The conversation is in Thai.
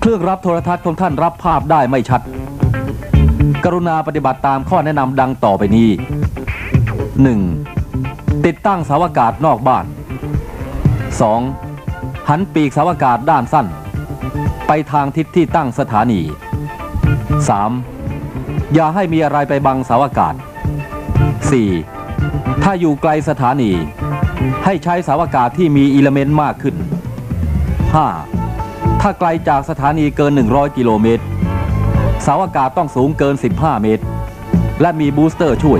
เครื่องรับโทรทัศน์ของท่านรับภาพได้ไม่ชัดกรุณาปฏิบัติตามข้อแนะนำดังต่อไปนี้ 1. ติดตั้งเสาอากาศนอกบ้าน 2. หันปีกเสาอากาศด้านสั้นไปทางทิศที่ตั้งสถานี 3. อย่าให้มีอะไรไปบังเสาอากาศ 4. ถ้าอยู่ไกลสถานีให้ใช้เสาอากาศที่มีอิเลเมนต์มากขึ้น 5. ถ้าไกลจากสถานีเกิน100กิโลเมตรเสาอากาศต้องสูงเกิน15เมตรและมีบูสเตอร์ช่วย